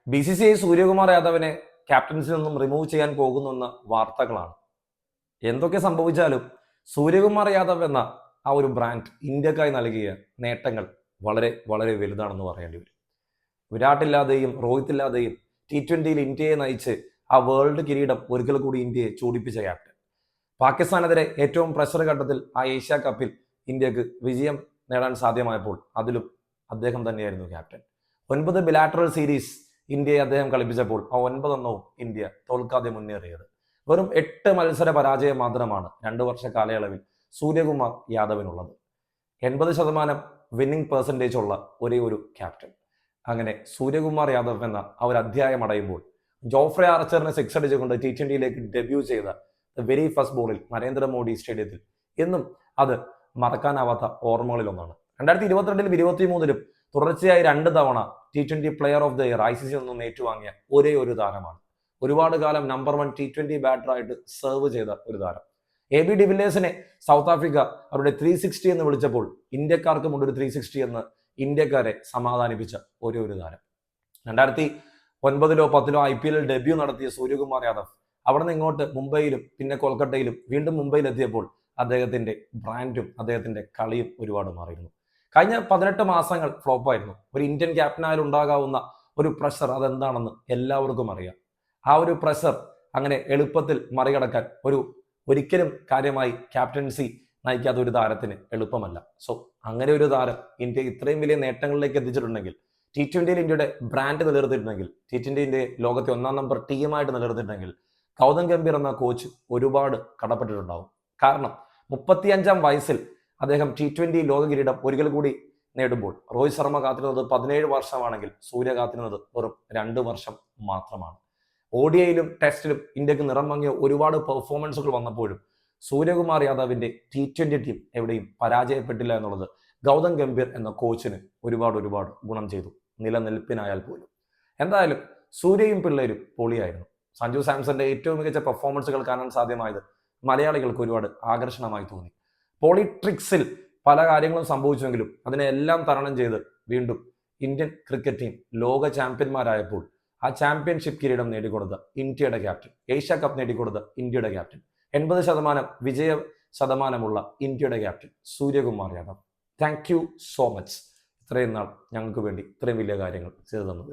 BCCI Suryakumar യാദവിനെ ക്യാപ്റ്റൻസിൽ നിന്നും remove ചെയ്യാൻ പോകുന്നുവെന്ന വാർത്തകളാണ്. എന്തൊക്കെ സംഭവിച്ചാലും സൂര്യകുമാർ യാദവ് എന്ന ആ ഒരു ബ്രാൻഡ് ഇന്ത്യക്കായി നൽകിയ നേട്ടങ്ങൾ വളരെ വളരെ വലുതാണെന്ന് പറയേണ്ടി വരും. വിരാട്ടില്ലാതെയും രോഹിത്തില്ലാതെയും T20 ഇന്ത്യയെ നയിച്ച് ആ വേൾഡ് കിരീടം ഒരിക്കൽ കൂടി ഇന്ത്യയെ ചൂടിപ്പിച്ച ക്യാപ്റ്റൻ. പാകിസ്ഥാനെതിരെ ഏറ്റവും പ്രഷർ ഘട്ടത്തിൽ ആ ഏഷ്യ കപ്പിൽ ഇന്ത്യക്ക് വിജയം നേടാൻ സാധ്യമായപ്പോൾ അതിലും അദ്ദേഹം തന്നെയായിരുന്നു ക്യാപ്റ്റൻ. 9 ബിലാറ്ററൽ സീരീസ് ഇന്ത്യയെ അദ്ദേഹം കളിപ്പിച്ചപ്പോൾ ആ 9 ഇന്ത്യ തോൽക്കാതെ മുന്നേറിയത്. വെറും 8 മത്സര പരാജയം മാത്രമാണ് 2 വർഷ കാലയളവിൽ സൂര്യകുമാർ യാദവിനുള്ളത്. 80% വിന്നിംഗ് പെർസെൻറ്റേജ് ഉള്ള ഒരേ ഒരു ക്യാപ്റ്റൻ. അങ്ങനെ സൂര്യകുമാർ യാദവ് എന്ന ആ ഒരു അധ്യായം അടയുമ്പോൾ ജോഫ്രെ ആർച്ചറിനെ 6 അടിച്ചുകൊണ്ട് T20 ഡെബ്യൂ ചെയ്ത വെരി ഫസ്റ്റ് ബോളിൽ നരേന്ദ്രമോദി സ്റ്റേഡിയത്തിൽ എന്നും അത് മറക്കാനാവാത്ത ഓർമ്മകളിൽ ഒന്നാണ്. 2022-ലും 2023-ലും തുടർച്ചയായി 2 തവണ T20 player of the year ICC നിന്നും ഏറ്റുവാങ്ങിയ ഒരേ ഒരു താരമാണ്. ഒരുപാട് കാലം നമ്പർ 1 T20 ബാറ്ററായിട്ട് സെർവ് ചെയ്ത ഒരു താരം. AB ഡിവില്ലിയേഴ്സിനെ സൗത്ത് ആഫ്രിക്ക അവരുടെ 360 എന്ന് വിളിച്ചപ്പോൾ ഇന്ത്യക്കാർക്കും ഉണ്ട് ഒരു 360 എന്ന് ഇന്ത്യക്കാരെ സമാധാനിപ്പിച്ച ഒരേ ഒരു താരം. 2009-ലോ 10-ലോ IPL ഡെബ്യൂ നടത്തിയ സൂര്യകുമാർ യാദവ് അവിടെ നിന്ന് ഇങ്ങോട്ട് മുംബൈയിലും പിന്നെ കൊൽക്കത്തയിലും വീണ്ടും മുംബൈയിലെത്തിയപ്പോൾ അദ്ദേഹത്തിന്റെ ബ്രാൻഡും അദ്ദേഹത്തിന്റെ കളിയും ഒരുപാട് മാറിയിരുന്നു. കഴിഞ്ഞ 18 മാസങ്ങൾ ഫ്ലോപ്പായിരുന്നു. ഒരു ഇന്ത്യൻ ക്യാപ്റ്റനായാലും ഉണ്ടാകാവുന്ന ഒരു പ്രഷർ അതെന്താണെന്ന് എല്ലാവർക്കും അറിയാം. ആ ഒരു പ്രഷർ അങ്ങനെ എളുപ്പത്തിൽ മറികടക്കാൻ ഒരിക്കലും കാര്യമായി ക്യാപ്റ്റൻസി നയിക്കാത്ത ഒരു താരത്തിന് എളുപ്പമല്ല. സോ അങ്ങനെ ഒരു താരം ഇന്ത്യ ഇത്രയും വലിയ നേട്ടങ്ങളിലേക്ക് എത്തിച്ചിട്ടുണ്ടെങ്കിൽ, T20 ഇന്ത്യയുടെ ബ്രാൻഡ് നിലനിർത്തിയിട്ടുണ്ടെങ്കിൽ, T20 ലോകത്തെ 1-ാം നമ്പർ ടീമായിട്ട് നിലനിർത്തിയിട്ടുണ്ടെങ്കിൽ ഗൗതം ഗംഭീർ എന്ന കോച്ച് ഒരുപാട് കടപ്പെട്ടിട്ടുണ്ടാവും. കാരണം 35-ാം വയസ്സിൽ അദ്ദേഹം T20 ലോക കിരീടം ഒരിക്കൽ കൂടി നേടുമ്പോൾ രോഹിത് ശർമ്മ കാത്തിരുന്നത് 17 വർഷമാണെങ്കിൽ സൂര്യ കാത്തിരുന്നത് വെറും 2 വർഷം മാത്രമാണ്. ODIയിലും ടെസ്റ്റിലും ഇന്ത്യക്ക് നിറം മങ്ങിയ ഒരുപാട് പെർഫോമൻസുകൾ വന്നപ്പോഴും സൂര്യകുമാർ യാദവിന്റെ T20 ടീം എവിടെയും പരാജയപ്പെട്ടില്ല എന്നുള്ളത് ഗൗതം ഗംഭീർ എന്ന കോച്ചിന് ഒരുപാട് ഗുണം ചെയ്തു, നിലനിൽപ്പിനായാൽ പോലും. എന്തായാലും സൂര്യയും പിള്ളേരും പൊളിയായിരുന്നു. സഞ്ജു സാംസന്റെ ഏറ്റവും മികച്ച പെർഫോമൻസുകൾ കാണാൻ സാധ്യമായത് മലയാളികൾക്ക് ഒരുപാട് ആകർഷണമായി തോന്നി. പോളിട്രിക്സിൽ പല കാര്യങ്ങളും സംഭവിച്ചുവെങ്കിലും അതിനെല്ലാം തരണം ചെയ്ത് വീണ്ടും ഇന്ത്യൻ ക്രിക്കറ്റ് ടീം ലോക ചാമ്പ്യന്മാരായപ്പോൾ ആ ചാമ്പ്യൻഷിപ്പ് കിരീടം നേടിക്കൊടുത്ത ഇന്ത്യയുടെ ക്യാപ്റ്റൻ, ഏഷ്യ കപ്പ് നേടിക്കൊടുത്ത ഇന്ത്യയുടെ ക്യാപ്റ്റൻ, 80% വിജയ ശതമാനമുള്ള ഇന്ത്യയുടെ captain Suryakumar Yadav. Thank you so much. ഇത്രയും നാൾ ഞങ്ങൾക്ക് വേണ്ടി ഇത്രയും വലിയ കാര്യങ്ങൾ ചെയ്തു തന്നത്.